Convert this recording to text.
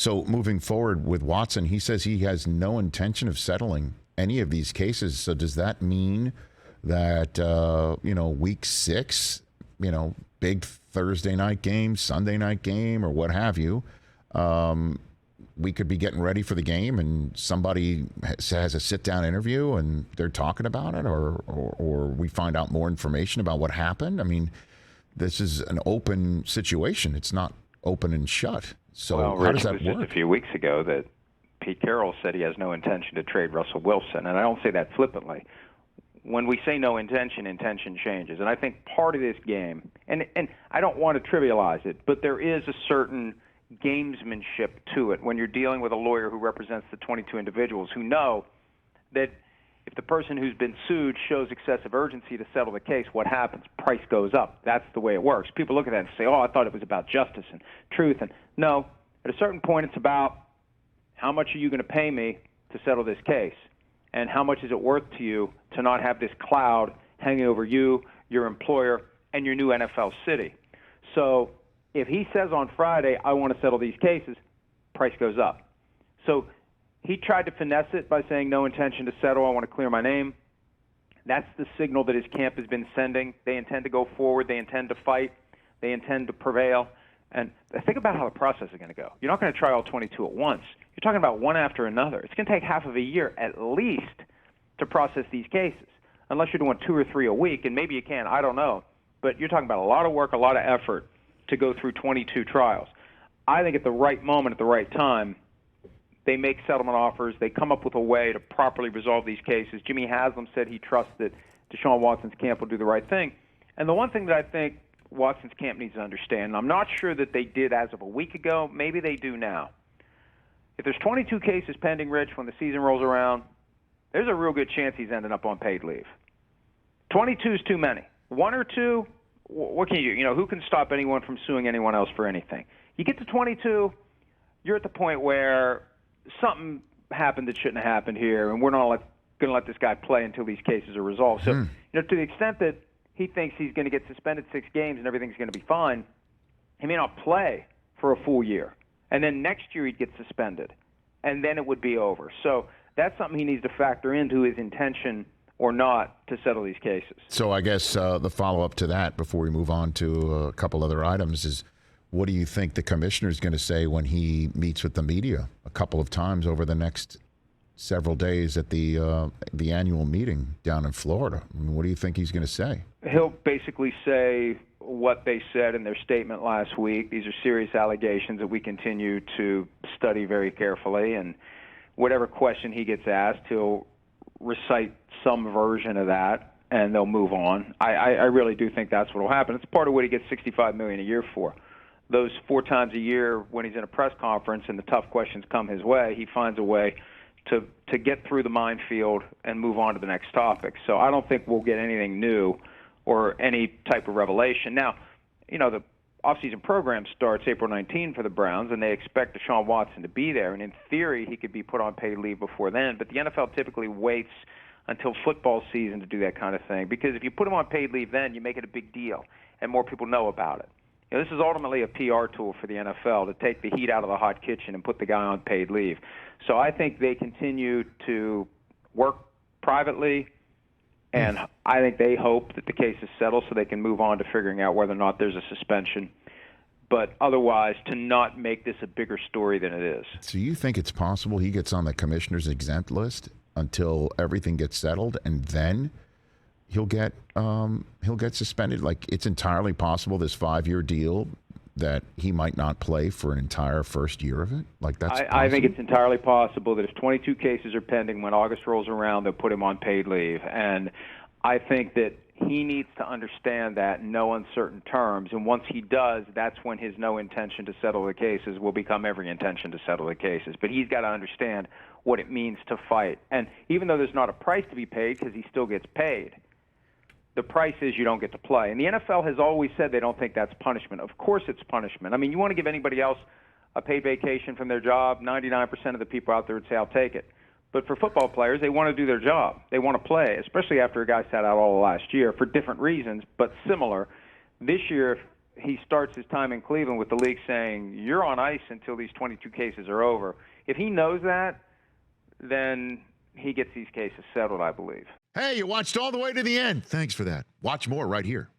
So moving forward with Watson, he says he has no intention of settling any of these cases. So does that mean that, week 6, big Thursday night game, Sunday night game, or what have you, we could be getting ready for the game and somebody has a sit-down interview and they're talking about it, or we find out more information about what happened? I mean, this is an open situation. It's not open and shut. So how does that work? It was just a few weeks ago that Pete Carroll said he has no intention to trade Russell Wilson, and I don't say that flippantly. When we say no intention, intention changes. And I think part of this game, and I don't want to trivialize it, but there is a certain gamesmanship to it when you're dealing with a lawyer who represents the 22 individuals who know that if the person who's been sued shows excessive urgency to settle the case, what happens? Price goes up. That's the way it works. People look at that and say, I thought it was about justice and truth. And no, at a certain point, it's about how much are you going to pay me to settle this case? And how much is it worth to you to not have this cloud hanging over you, your employer, and your new NFL city? So if he says on Friday, I want to settle these cases, price goes up. So he tried to finesse it by saying no intention to settle, I want to clear my name. That's the signal that his camp has been sending. They intend to go forward. They intend to fight. They intend to prevail. And think about how the process is going to go. You're not going to try all 22 at once. You're talking about one after another. It's going to take half of a year at least to process these cases, unless you're doing 2 or 3 a week, and maybe you can. I don't know. But you're talking about a lot of work, a lot of effort to go through 22 trials. I think at the right moment, at the right time, they make settlement offers. They come up with a way to properly resolve these cases. Jimmy Haslam said he trusts that Deshaun Watson's camp will do the right thing. And the one thing that I think Watson's camp needs to understand, and I'm not sure that they did as of a week ago, maybe they do now. If there's 22 cases pending, Rich, when the season rolls around, there's a real good chance he's ending up on paid leave. 22 is too many. 1 or 2, what can you do? Who can stop anyone from suing anyone else for anything? You get to 22, you're at the point where something happened that shouldn't have happened here, and we're not going to let this guy play until these cases are resolved. So, to the extent that he thinks he's going to get suspended 6 games and everything's going to be fine, he may not play for a full year. And then next year he'd get suspended, and then it would be over. So that's something he needs to factor into his intention or not to settle these cases. So I guess the follow-up to that before we move on to a couple other items is, what do you think the commissioner is going to say when he meets with the media a couple of times over the next several days at the annual meeting down in Florida? I mean, what do you think he's going to say? He'll basically say what they said in their statement last week. These are serious allegations that we continue to study very carefully, and whatever question he gets asked, he'll recite some version of that, and they'll move on. I really do think that's what will happen. It's part of what he gets $65 million a year for. Those 4 times a year when he's in a press conference and the tough questions come his way, he finds a way to get through the minefield and move on to the next topic. So I don't think we'll get anything new or any type of revelation. Now, the offseason program starts April 19 for the Browns, and they expect Deshaun Watson to be there. And in theory, he could be put on paid leave before then. But the NFL typically waits until football season to do that kind of thing, because if you put him on paid leave then, you make it a big deal, and more people know about it. This is ultimately a PR tool for the NFL to take the heat out of the hot kitchen and put the guy on paid leave. So I think they continue to work privately, and I think they hope that the case is settled so they can move on to figuring out whether or not there's a suspension. But otherwise, to not make this a bigger story than it is. So you think it's possible he gets on the commissioner's exempt list until everything gets settled, and then he'll get suspended? Like, it's entirely possible, this 5-year deal, that he might not play for an entire first year of it? Like, that's I think it's entirely possible that if 22 cases are pending, when August rolls around, they'll put him on paid leave. And I think that he needs to understand that in no uncertain terms. And once he does, that's when his no intention to settle the cases will become every intention to settle the cases. But he's got to understand what it means to fight. And even though there's not a price to be paid, because he still gets paid, the price is you don't get to play. And the NFL has always said they don't think that's punishment. Of course it's punishment. I mean, you want to give anybody else a paid vacation from their job, 99% of the people out there would say, I'll take it. But for football players, they want to do their job. They want to play, especially after a guy sat out all last year for different reasons, but similar. This year, he starts his time in Cleveland with the league saying, you're on ice until these 22 cases are over. If he knows that, then he gets these cases settled, I believe. Hey, you watched all the way to the end. Thanks for that. Watch more right here.